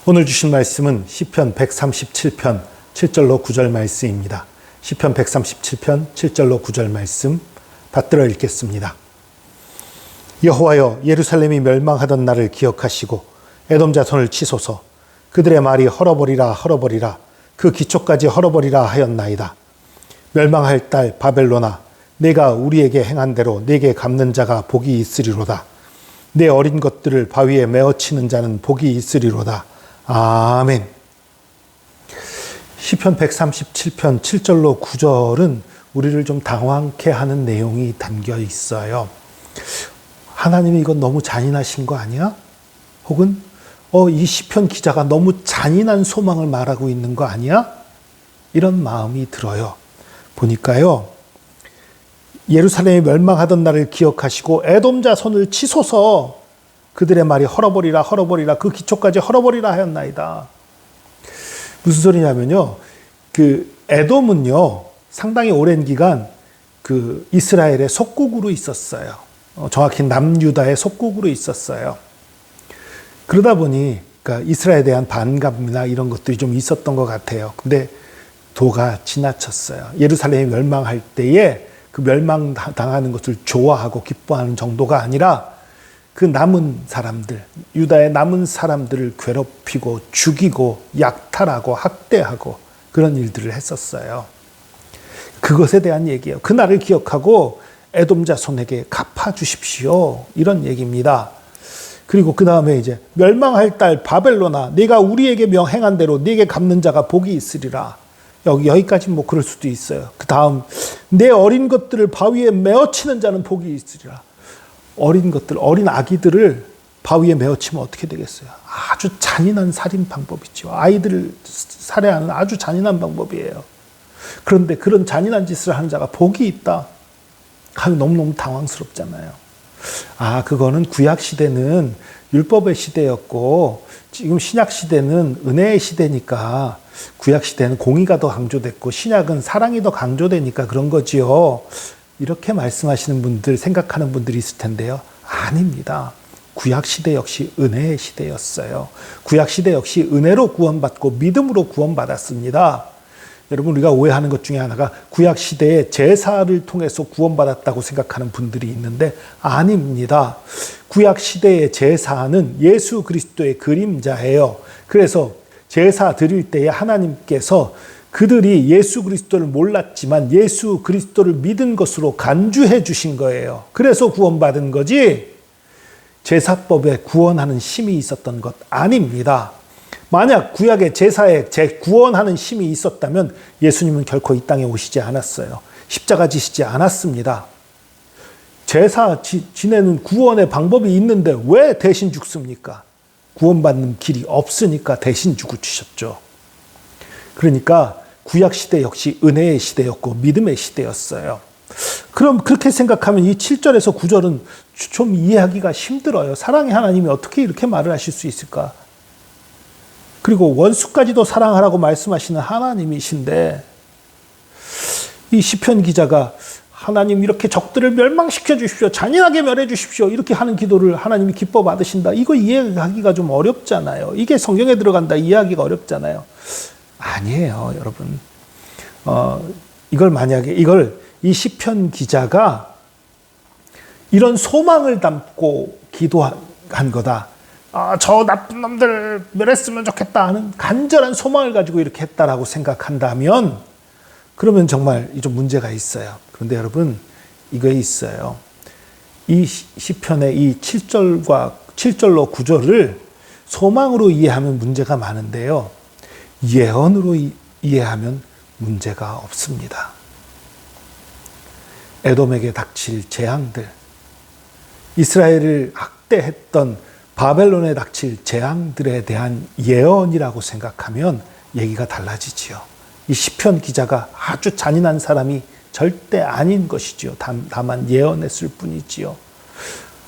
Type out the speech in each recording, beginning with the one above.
오늘 주신 말씀은 시편 137편 7절로 9절 말씀입니다. 시편 137편 7절로 9절 말씀 받들어 읽겠습니다. 여호와여, 예루살렘이 멸망하던 날을 기억하시고 에돔 자손을 치소서. 그들의 말이 헐어버리라 헐어버리라 그 기초까지 헐어버리라 하였나이다. 멸망할 딸 바벨론아, 내가 우리에게 행한 대로 내게 갚는 자가 복이 있으리로다. 내 어린 것들을 바위에 메어치는 자는 복이 있으리로다. 아멘. 시편 137편 7절로 9절은 우리를 좀 당황케 하는 내용이 담겨 있어요. 하나님이 이건 너무 잔인하신 거 아니야? 혹은 이 시편 기자가 너무 잔인한 소망을 말하고 있는 거 아니야? 이런 마음이 들어요. 보니까요, 예루살렘이 멸망하던 날을 기억하시고 에돔 자손을 치소서. 그들의 말이 헐어버리라 헐어버리라 그 기초까지 헐어버리라 하였나이다. 무슨 소리냐면요, 에돔은요 상당히 오랜 기간 이스라엘의 속국으로 있었어요. 정확히 남유다의 속국으로 있었어요. 그러다 보니 이스라엘에 대한 반감이나 이런 것들이 좀 있었던 것 같아요. 근데 도가 지나쳤어요. 예루살렘이 멸망할 때에 그 멸망당하는 것을 좋아하고 기뻐하는 정도가 아니라 그 남은 사람들, 유다의 남은 사람들을 괴롭히고 죽이고 약탈하고 학대하고 그런 일들을 했었어요. 그것에 대한 얘기예요. 그날을 기억하고 에돔 자손에게 갚아주십시오. 이런 얘기입니다. 그리고 그 다음에 이제 멸망할 딸 바벨론아, 네가 우리에게 명행한 대로 네게 갚는 자가 복이 있으리라. 여기까지 뭐 그럴 수도 있어요. 그 다음, 내 어린 것들을 바위에 메어치는 자는 복이 있으리라. 어린 것들, 어린 아기들을 바위에 메어치면 어떻게 되겠어요? 아주 잔인한 살인 방법이죠. 아이들을 살해하는 아주 잔인한 방법이에요. 그런데 그런 잔인한 짓을 하는 자가 복이 있다. 너무너무 당황스럽잖아요. 그거는 구약 시대는 율법의 시대였고 지금 신약 시대는 은혜의 시대니까 구약 시대는 공의가 더 강조됐고 신약은 사랑이 더 강조되니까 그런 거지요. 이렇게 말씀하시는 분들, 생각하는 분들이 있을 텐데요. 아닙니다. 구약 시대 역시 은혜의 시대였어요. 구약 시대 역시 은혜로 구원받고 믿음으로 구원받았습니다. 여러분, 우리가 오해하는 것 중에 하나가 구약 시대에 제사를 통해서 구원받았다고 생각하는 분들이 있는데 아닙니다. 구약 시대의 제사는 예수 그리스도의 그림자예요. 그래서 제사 드릴 때에 하나님께서 그들이 예수 그리스도를 몰랐지만 예수 그리스도를 믿은 것으로 간주해 주신 거예요. 그래서 구원받은 거지 제사법에 구원하는 심이 있었던 것 아닙니다. 만약 구약의 제사에 구원하는 심이 있었다면 예수님은 결코 이 땅에 오시지 않았어요. 십자가 지시지 않았습니다. 제사 지내는 구원의 방법이 있는데 왜 대신 죽습니까? 구원받는 길이 없으니까 대신 죽으셨죠. 그러니까 구약 시대 역시 은혜의 시대였고 믿음의 시대였어요. 그럼 그렇게 생각하면 이 7절에서 9절은 좀 이해하기가 힘들어요. 사랑의 하나님이 어떻게 이렇게 말을 하실 수 있을까? 그리고 원수까지도 사랑하라고 말씀하시는 하나님이신데 이 시편 기자가 하나님 이렇게 적들을 멸망시켜 주십시오. 잔인하게 멸해 주십시오. 이렇게 하는 기도를 하나님이 기뻐 받으신다. 이거 이해하기가 좀 어렵잖아요. 이게 성경에 들어간다. 이해하기가 어렵잖아요. 아니에요, 여러분. 이걸 이 시편 기자가 이런 소망을 담고 기도한 거다. 저 나쁜 놈들 멸했으면 좋겠다 하는 간절한 소망을 가지고 이렇게 했다라고 생각한다면 그러면 정말 좀 문제가 있어요. 그런데 여러분, 이거에 있어요. 이 시편의 이 7절로 9절을 소망으로 이해하면 문제가 많은데요. 예언으로 이해하면 문제가 없습니다. 에돔에게 닥칠 재앙들, 이스라엘을 학대했던 바벨론에 닥칠 재앙들에 대한 예언이라고 생각하면 얘기가 달라지지요. 이 시편 기자가 아주 잔인한 사람이 절대 아닌 것이지요. 다만 예언했을 뿐이지요.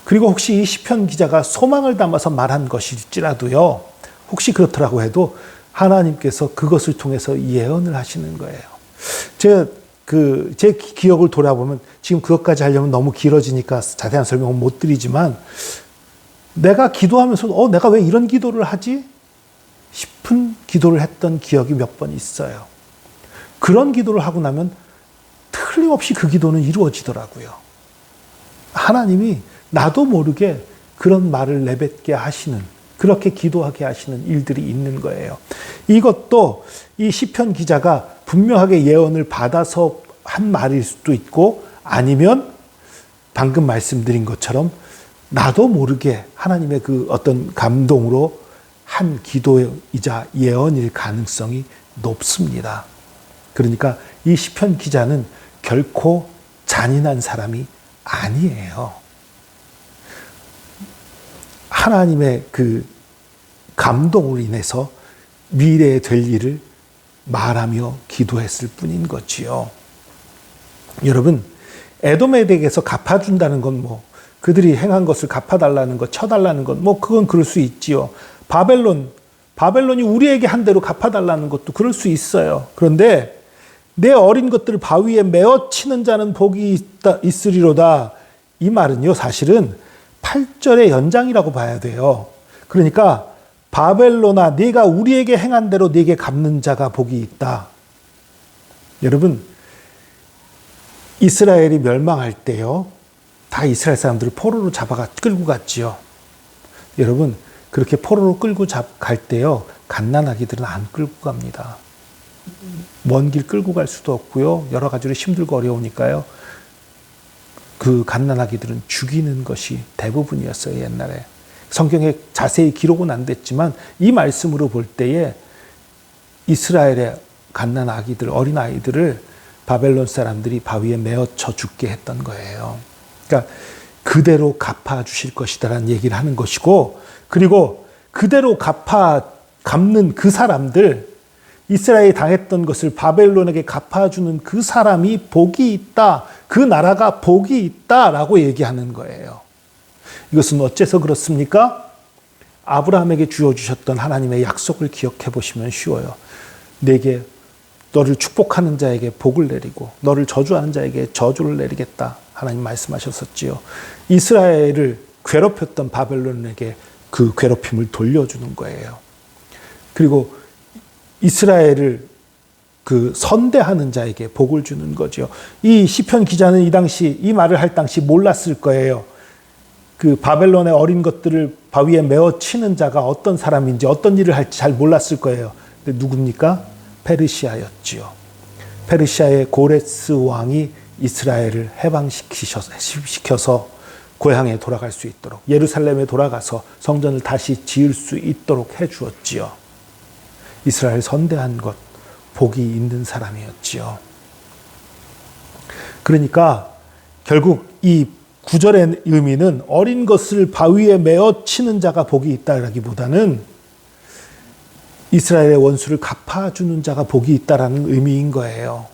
그리고 혹시 이 시편 기자가 소망을 담아서 말한 것일지라도요. 혹시 그렇더라고 해도 하나님께서 그것을 통해서 예언을 하시는 거예요. 제 기억을 돌아보면 지금 그것까지 하려면 너무 길어지니까 자세한 설명은 못 드리지만 내가 기도하면서 내가 왜 이런 기도를 하지? 싶은 기도를 했던 기억이 몇 번 있어요. 그런 기도를 하고 나면 틀림없이 그 기도는 이루어지더라고요. 하나님이 나도 모르게 그런 말을 내뱉게 하시는, 그렇게 기도하게 하시는 일들이 있는 거예요. 이것도 이 시편 기자가 분명하게 예언을 받아서 한 말일 수도 있고, 아니면 방금 말씀드린 것처럼 나도 모르게 하나님의 그 어떤 감동으로 한 기도이자 예언일 가능성이 높습니다. 그러니까 이 시편 기자는 결코 잔인한 사람이 아니에요. 하나님의 그 감동으로 인해서 미래에 될 일을 말하며 기도했을 뿐인 거지요. 여러분, 에돔에게서 갚아준다는 건 뭐 그들이 행한 것을 갚아달라는 것, 쳐달라는 것, 뭐 그건 그럴 수 있지요. 바벨론이 우리에게 한 대로 갚아달라는 것도 그럴 수 있어요. 그런데 내 어린 것들을 바위에 메어 치는 자는 복이 있으리로다. 이 말은요, 사실은 8절의 연장이라고 봐야 돼요. 그러니까 바벨론아, 네가 우리에게 행한 대로 네게 갚는 자가 복이 있다. 여러분, 이스라엘이 멸망할 때요, 다 이스라엘 사람들을 포로로 잡아가 끌고 갔지요. 여러분, 그렇게 포로로 끌고 갈 때요, 갓난아기들은 안 끌고 갑니다. 먼 길 끌고 갈 수도 없고요, 여러 가지로 힘들고 어려우니까요, 그 갓난아기들은 죽이는 것이 대부분이었어요, 옛날에. 성경에 자세히 기록은 안 됐지만 이 말씀으로 볼 때에 이스라엘의 갓난아기들, 어린아이들을 바벨론 사람들이 바위에 메어쳐 죽게 했던 거예요. 그러니까 그대로 갚아주실 것이다라는 얘기를 하는 것이고, 그리고 그대로 갚는 그 사람들, 이스라엘이 당했던 것을 바벨론에게 갚아주는 그 사람이 복이 있다, 그 나라가 복이 있다라고 얘기하는 거예요. 이것은 어째서 그렇습니까? 아브라함에게 주어주셨던 하나님의 약속을 기억해 보시면 쉬워요. 내게 너를 축복하는 자에게 복을 내리고 너를 저주하는 자에게 저주를 내리겠다, 하나님 말씀하셨었지요. 이스라엘을 괴롭혔던 바벨론에게 그 괴롭힘을 돌려주는 거예요. 그리고 이스라엘을 그 선대하는 자에게 복을 주는 거죠. 이 시편 기자는 이 당시, 이 말을 할 당시 몰랐을 거예요. 그 바벨론의 어린 것들을 바위에 메어 치는 자가 어떤 사람인지, 어떤 일을 할지 잘 몰랐을 거예요. 근데 누굽니까? 페르시아였지요. 페르시아의 고레스 왕이 이스라엘을 해방시켜서 고향에 돌아갈 수 있도록, 예루살렘에 돌아가서 성전을 다시 지을 수 있도록 해 주었지요. 이스라엘 선대한 것, 복이 있는 사람이었지요. 그러니까 결국 이 구절의 의미는 어린 것을 바위에 메어 치는 자가 복이 있다라기보다는 이스라엘의 원수를 갚아주는 자가 복이 있다라는 의미인 거예요.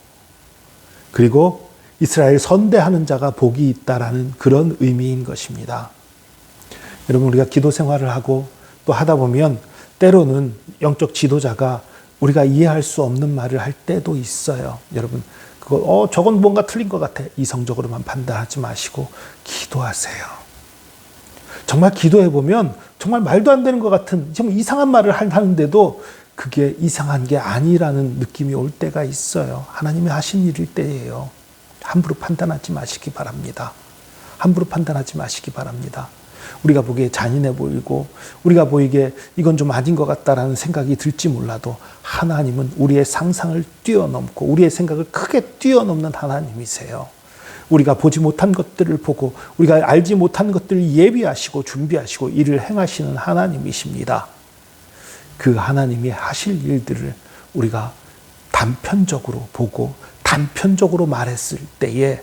그리고 이스라엘 선대하는 자가 복이 있다라는 그런 의미인 것입니다. 여러분, 우리가 기도 생활을 하고 또 하다 보면 때로는 영적 지도자가 우리가 이해할 수 없는 말을 할 때도 있어요. 여러분, 저건 뭔가 틀린 것 같아, 이성적으로만 판단하지 마시고 기도하세요. 정말 기도해 보면 정말 말도 안 되는 것 같은 좀 이상한 말을 하는데도 그게 이상한 게 아니라는 느낌이 올 때가 있어요. 하나님이 하신 일일 때예요. 함부로 판단하지 마시기 바랍니다. 함부로 판단하지 마시기 바랍니다. 우리가 보기에 잔인해 보이고 우리가 보이기에 이건 좀 아닌 것 같다라는 생각이 들지 몰라도 하나님은 우리의 상상을 뛰어넘고 우리의 생각을 크게 뛰어넘는 하나님이세요. 우리가 보지 못한 것들을 보고 우리가 알지 못한 것들을 예비하시고 준비하시고 일을 행하시는 하나님이십니다. 그 하나님이 하실 일들을 우리가 단편적으로 보고 단편적으로 말했을 때에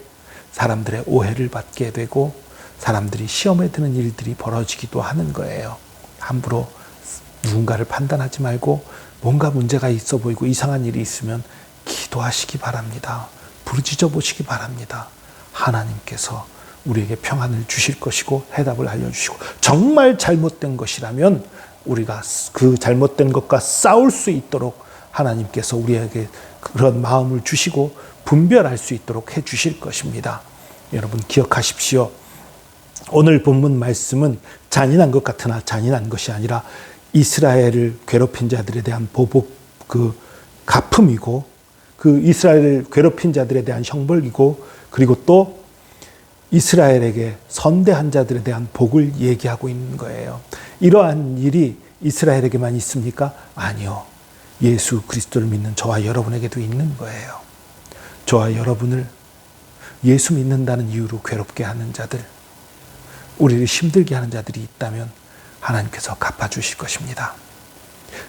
사람들의 오해를 받게 되고 사람들이 시험에 드는 일들이 벌어지기도 하는 거예요. 함부로 누군가를 판단하지 말고 뭔가 문제가 있어 보이고 이상한 일이 있으면 기도하시기 바랍니다. 부르짖어 보시기 바랍니다. 하나님께서 우리에게 평안을 주실 것이고 해답을 알려주시고, 정말 잘못된 것이라면 우리가 그 잘못된 것과 싸울 수 있도록 하나님께서 우리에게 그런 마음을 주시고 분별할 수 있도록 해 주실 것입니다. 여러분 기억하십시오. 오늘 본문 말씀은 잔인한 것 같으나 잔인한 것이 아니라 이스라엘을 괴롭힌 자들에 대한 보복, 가품이고, 이스라엘을 괴롭힌 자들에 대한 형벌이고, 그리고 또 이스라엘에게 선대한 자들에 대한 복을 얘기하고 있는 거예요. 이러한 일이 이스라엘에게만 있습니까? 아니요. 예수 그리스도를 믿는 저와 여러분에게도 있는 거예요. 저와 여러분을 예수 믿는다는 이유로 괴롭게 하는 자들, 우리를 힘들게 하는 자들이 있다면 하나님께서 갚아주실 것입니다.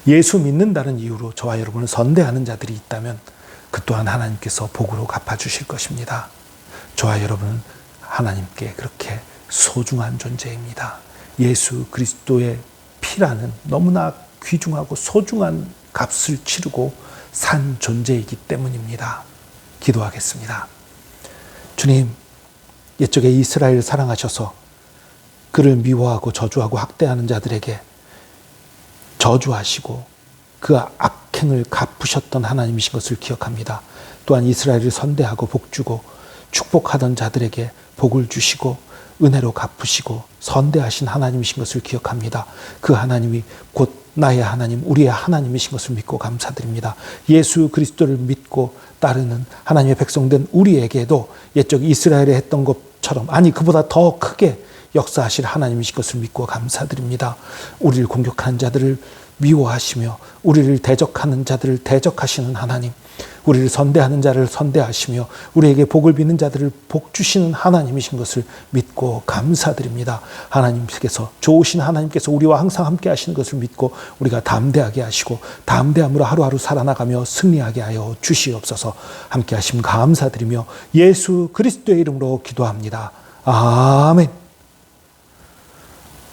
예수 믿는다는 이유로 저와 여러분을 선대하는 자들이 있다면 그 또한 하나님께서 복으로 갚아주실 것입니다. 저와 여러분은 하나님께 그렇게 소중한 존재입니다. 예수 그리스도의 피라는 너무나 귀중하고 소중한 값을 치르고 산 존재이기 때문입니다. 기도하겠습니다. 주님, 옛적에 이스라엘을 사랑하셔서 그를 미워하고 저주하고 학대하는 자들에게 저주하시고 그 악행을 갚으셨던 하나님이신 것을 기억합니다. 또한 이스라엘을 선대하고 복주고 축복하던 자들에게 복을 주시고 은혜로 갚으시고 선대하신 하나님이신 것을 기억합니다. 그 하나님이 곧 나의 하나님, 우리의 하나님이신 것을 믿고 감사드립니다. 예수 그리스도를 믿고 따르는 하나님의 백성된 우리에게도 옛적 이스라엘에 했던 것처럼, 아니 그보다 더 크게 역사하실 하나님이신 것을 믿고 감사드립니다. 우리를 공격하는 자들을 미워하시며 우리를 대적하는 자들을 대적하시는 하나님, 우리를 선대하는 자를 선대하시며 우리에게 복을 비는 자들을 복 주시는 하나님이신 것을 믿고 감사드립니다. 하나님께서, 좋으신 하나님께서 우리와 항상 함께 하시는 것을 믿고 우리가 담대하게 하시고 담대함으로 하루하루 살아나가며 승리하게 하여 주시옵소서. 함께 하심 감사드리며 예수 그리스도의 이름으로 기도합니다. 아멘.